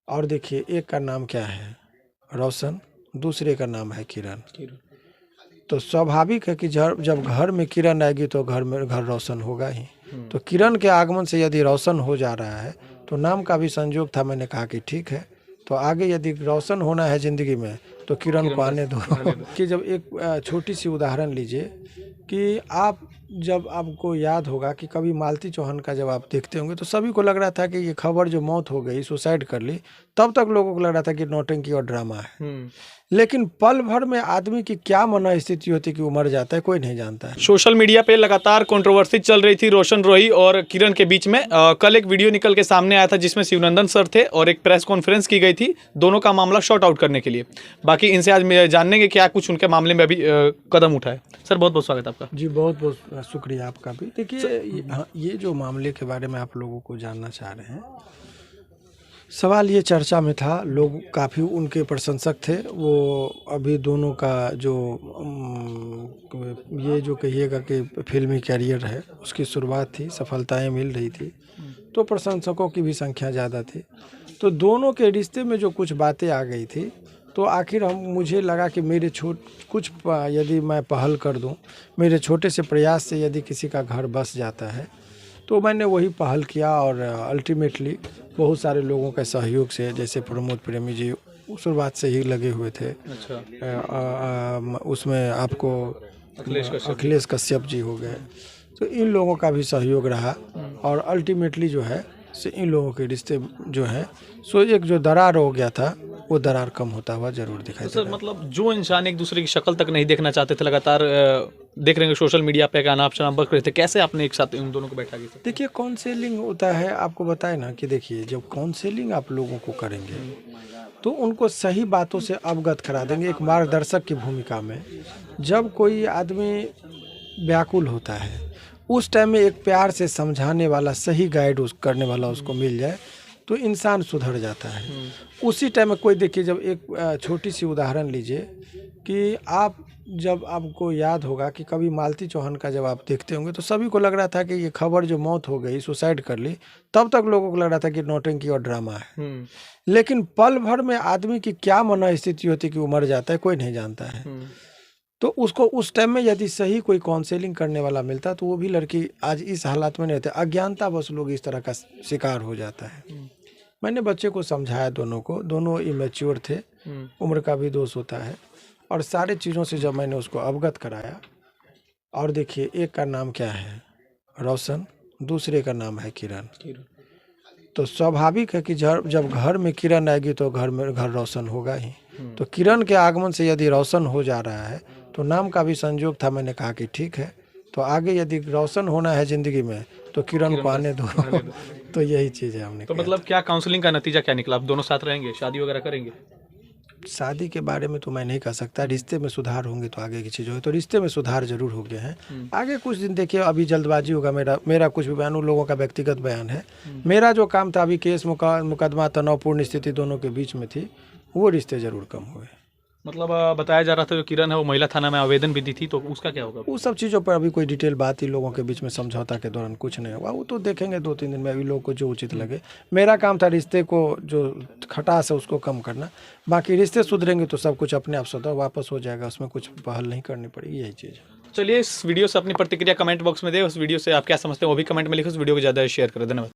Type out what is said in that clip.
और देखिए, एक का नाम क्या है, रोशन, दूसरे का नाम है किरण। तो स्वाभाविक है कि जब घर में किरण आएगी तो घर रोशन होगा ही। तो किरण के आगमन से यदि रोशन हो जा रहा है तो नाम का भी संयोग था। मैंने कहा कि ठीक है, तो आगे यदि रोशन होना है ज़िंदगी में तो किरण को आने दो। कि जब एक छोटी सी उदाहरण लीजिए कि जब आपको याद होगा कि कभी मालती चौहान का जब आप देखते होंगे तो सभी को लग रहा था कि ये खबर जो मौत हो गई, सुसाइड कर ली, तब तक लोगों को लग रहा था कि नौटंकी और ड्रामा है। लेकिन पल भर में आदमी की क्या मनोस्थिति होती है कि वो मर जाता है, कोई नहीं जानता है। सोशल मीडिया पे लगातार कंट्रोवर्सी चल रही थी रोशन रोही और किरण के बीच में। कल एक वीडियो निकल के सामने आया था जिसमें शिवनंदन सर थे और एक प्रेस कॉन्फ्रेंस की गई थी दोनों का मामला शॉर्ट आउट करने के लिए। बाकी इनसे आज जानने के क्या कुछ उनके मामले में अभी कदम उठाए। सर बहुत बहुत स्वागत आपका। जी बहुत बहुत शुक्रिया आपका भी। देखिए, ये जो मामले के बारे में आप लोगों को जानना चाह रहे हैं, सवाल ये चर्चा में था, लोग काफ़ी उनके प्रशंसक थे। वो अभी दोनों का जो ये जो कहिएगा कि फिल्मी कैरियर है उसकी शुरुआत थी, सफलताएं मिल रही थी, तो प्रशंसकों की भी संख्या ज़्यादा थी। तो दोनों के रिश्ते में जो कुछ बातें आ गई थी, तो आखिर मुझे लगा कि यदि मैं पहल कर दूं, मेरे छोटे से प्रयास से यदि किसी का घर बस जाता है तो मैंने वही पहल किया। और अल्टीमेटली बहुत सारे लोगों के सहयोग से, जैसे प्रमोद प्रेमी जी शुरुआत से ही लगे हुए थे। अच्छा। उसमें आपको अखिलेश कश्यप जी हो गए, तो इन लोगों का भी सहयोग रहा। और अल्टीमेटली जो है से इन लोगों के रिश्ते जो है सो एक जो दरार हो गया था वो दरार कम होता हुआ जरूर दिखाई देता है। सर मतलब जो इंसान एक दूसरे की शक्ल तक नहीं देखना चाहते थे, लगातार देख रहे हैं सोशल मीडिया पे अनाप शनाप बक रहे थे, कैसे आपने एक साथ इन दोनों को बैठा किया? देखिए, काउंसलिंग होता है, आपको बताए ना कि देखिए, जब काउंसलिंग आप लोगों को करेंगे तो उनको सही बातों से अवगत करा देंगे एक मार्गदर्शक की भूमिका में। जब कोई आदमी व्याकुल होता है उस टाइम में एक प्यार से समझाने वाला, सही गाइड करने वाला उसको मिल जाए तो इंसान सुधर जाता है उसी टाइम में। कोई देखिए, जब एक छोटी सी उदाहरण लीजिए कि जब आपको याद होगा कि कभी मालती चौहान का जब आप देखते होंगे तो सभी को लग रहा था कि ये खबर जो मौत हो गई, सुसाइड कर ली, तब तक लोगों को लग रहा था कि नौटंकी और ड्रामा है। लेकिन पल भर में आदमी की क्या मनोस्थिति होती है कि वो मर जाता है, कोई नहीं जानता है। तो उसको उस टाइम में यदि सही कोई काउंसलिंग करने वाला मिलता तो वो भी लड़की आज इस हालात में नहीं रहती। अज्ञानता बस लोग इस तरह का शिकार हो जाता है। मैंने बच्चे को समझाया, दोनों इमेच्योर थे, उम्र का भी दोष होता है, और सारे चीज़ों से जब मैंने उसको अवगत कराया। और देखिए, एक का नाम क्या है, रोशन, दूसरे का नाम है किरण। तो स्वाभाविक है कि जब घर में किरण आएगी तो घर रोशन होगा ही। तो किरण के आगमन से यदि रोशन हो जा रहा है तो नाम का भी संयोग था। मैंने कहा कि ठीक है, तो आगे यदि रोशन होना है ज़िंदगी में तो किरण को आने दो। तो यही चीज़ है हमने। तो मतलब क्या काउंसलिंग का नतीजा क्या निकला? आप दोनों साथ रहेंगे, शादी वगैरह करेंगे? शादी के बारे में तो मैं नहीं कह सकता, रिश्ते में सुधार होंगे तो आगे की चीज़ होगी। तो रिश्ते में सुधार जरूर हो गए हैं। आगे कुछ दिन देखिए, अभी जल्दबाजी होगा। मेरा कुछ भी बयान उन लोगों का व्यक्तिगत बयान है। मेरा जो काम था, अभी केस मुकदमा तनावपूर्ण स्थिति दोनों के बीच में थी, वो रिश्ते जरूर कम हुए। मतलब बताया जा रहा था जो किरण है वो महिला थाना में आवेदन भी दी थी, तो उसका क्या होगा? वो सब चीज़ों पर अभी कोई डिटेल बात ही लोगों के बीच में समझौता के दौरान कुछ नहीं होगा। वो तो देखेंगे 2-3 दिन में, अभी लोगों को जो उचित लगे। मेरा काम था रिश्ते को जो खटास है उसको कम करना। बाकी रिश्ते सुधरेंगे तो सब कुछ अपने आप स्वतः वापस हो जाएगा, उसमें कुछ पहल नहीं करनी पड़ेगी, यही चीज़ है। चलिए, इस वीडियो से अपनी प्रतिक्रिया कमेंट बॉक्स में दे। उस वीडियो से आप क्या समझते हैं वो भी कमेंट में लिखो। उस वीडियो को ज़्यादा शेयर करें। धन्यवाद।